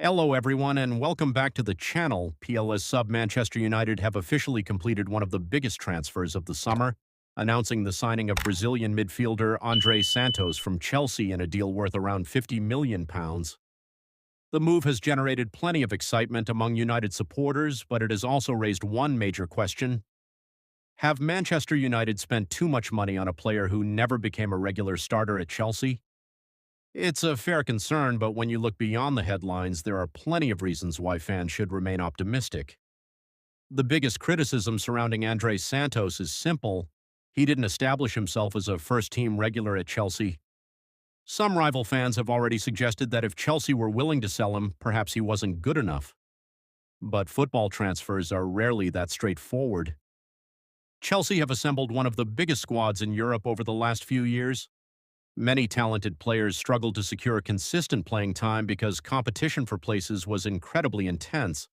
Hello, everyone, and welcome back to the channel. PLS sub Manchester United have officially completed one of the biggest transfers of the summer, announcing the signing of Brazilian midfielder Andrey Santos from Chelsea in a deal worth around £50 million. The move has generated plenty of excitement among United supporters, but it has also raised one major question. Have Manchester United spent too much money on a player who never became a regular starter at Chelsea? It's a fair concern, but when you look beyond the headlines, there are plenty of reasons why fans should remain optimistic. The biggest criticism surrounding Andrey Santos is simple. He didn't establish himself as a first-team regular at Chelsea. Some rival fans have already suggested that if Chelsea were willing to sell him, perhaps he wasn't good enough. But football transfers are rarely that straightforward. Chelsea have assembled one of the biggest squads in Europe over the last few years. Many talented players struggled to secure consistent playing time because competition for places was incredibly intense.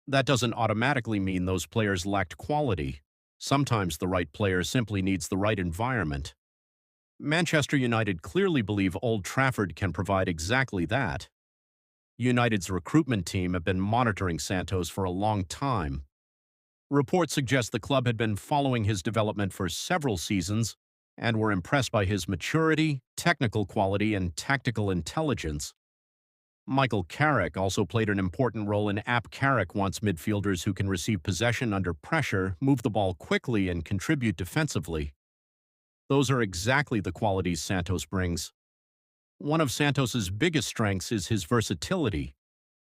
That doesn't automatically mean those players lacked quality. Sometimes the right player simply needs the right environment. Manchester United clearly believe Old Trafford can provide exactly that. United's recruitment team have been monitoring Santos for a long time. Reports suggest the club had been following his development for several seasons and were impressed by his maturity, technical quality, and tactical intelligence. Michael Carrick also played an important role in Carrick wants midfielders who can receive possession under pressure, move the ball quickly, and contribute defensively. Those are exactly the qualities Santos brings. One of Santos's biggest strengths is his versatility.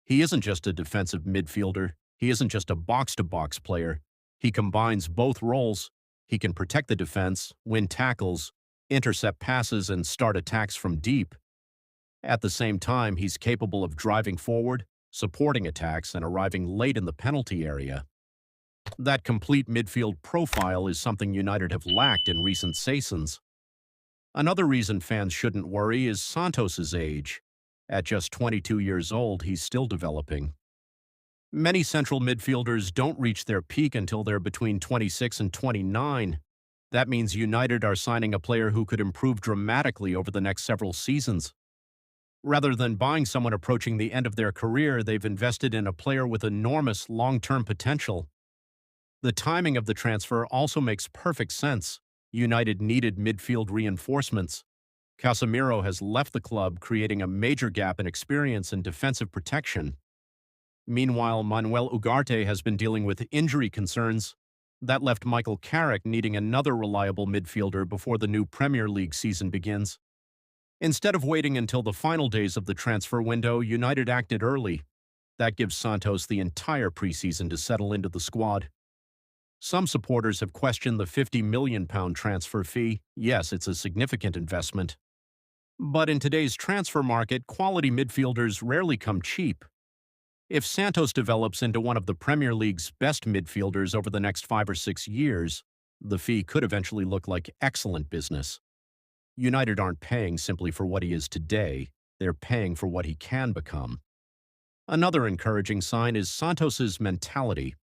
He isn't just a defensive midfielder. He isn't just a box-to-box player. He combines both roles. He can protect the defense, win tackles, intercept passes, and start attacks from deep. At the same time, he's capable of driving forward, supporting attacks, and arriving late in the penalty area. That complete midfield profile is something United have lacked in recent seasons. Another reason fans shouldn't worry is Santos's age. At just 22 years old, he's still developing. Many central midfielders don't reach their peak until they're between 26 and 29. That means United are signing a player who could improve dramatically over the next several seasons. Rather than buying someone approaching the end of their career, they've invested in a player with enormous long-term potential. The timing of the transfer also makes perfect sense. United needed midfield reinforcements. Casemiro has left the club, creating a major gap in experience and defensive protection. Meanwhile, Manuel Ugarte has been dealing with injury concerns. That left Michael Carrick needing another reliable midfielder before the new Premier League season begins. Instead of waiting until the final days of the transfer window, United acted early. That gives Santos the entire preseason to settle into the squad. Some supporters have questioned the £50 million transfer fee. Yes, it's a significant investment. But in today's transfer market, quality midfielders rarely come cheap. If Santos develops into one of the Premier League's best midfielders over the next 5 or 6 years, the fee could eventually look like excellent business. United aren't paying simply for what he is today, they're paying for what he can become. Another encouraging sign is Santos's mentality.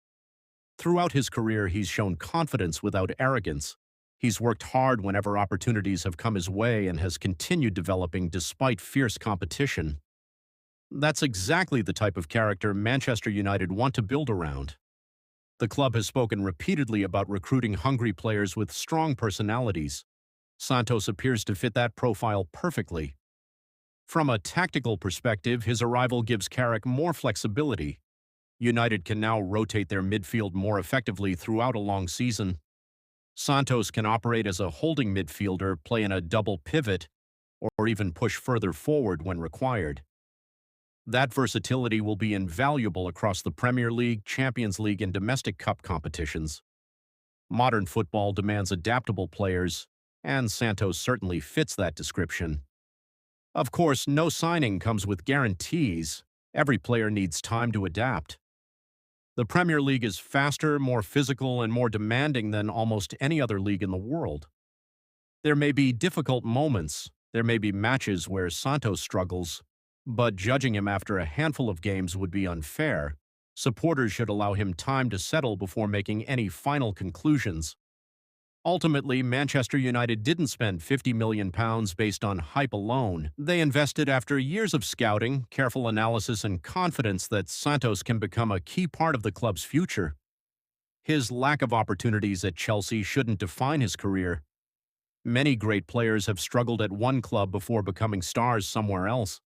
Throughout his career, he's shown confidence without arrogance. He's worked hard whenever opportunities have come his way and has continued developing despite fierce competition. That's exactly the type of character Manchester United want to build around. The club has spoken repeatedly about recruiting hungry players with strong personalities. Santos appears to fit that profile perfectly. From a tactical perspective, his arrival gives Carrick more flexibility. United can now rotate their midfield more effectively throughout a long season. Santos can operate as a holding midfielder, play in a double pivot, or even push further forward when required. That versatility will be invaluable across the Premier League, Champions League, and domestic cup competitions. Modern football demands adaptable players, and Santos certainly fits that description. Of course, no signing comes with guarantees. Every player needs time to adapt. The Premier League is faster, more physical, and more demanding than almost any other league in the world. There may be difficult moments, there may be matches where Santos struggles, but judging him after a handful of games would be unfair. Supporters should allow him time to settle before making any final conclusions. Ultimately, Manchester United didn't spend £50 million based on hype alone. They invested after years of scouting, careful analysis, and confidence that Santos can become a key part of the club's future. His lack of opportunities at Chelsea shouldn't define his career. Many great players have struggled at one club before becoming stars somewhere else.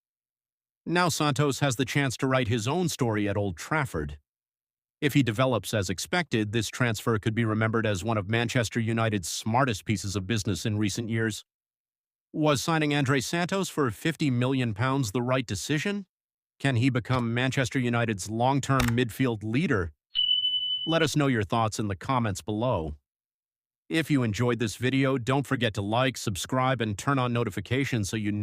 Now Santos has the chance to write his own story at Old Trafford. If he develops as expected, this transfer could be remembered as one of Manchester United's smartest pieces of business in recent years. Was signing Andrey Santos for £50 million the right decision? Can he become Manchester United's long-term midfield leader? Let us know your thoughts in the comments below. If you enjoyed this video, don't forget to like, subscribe, and turn on notifications so you never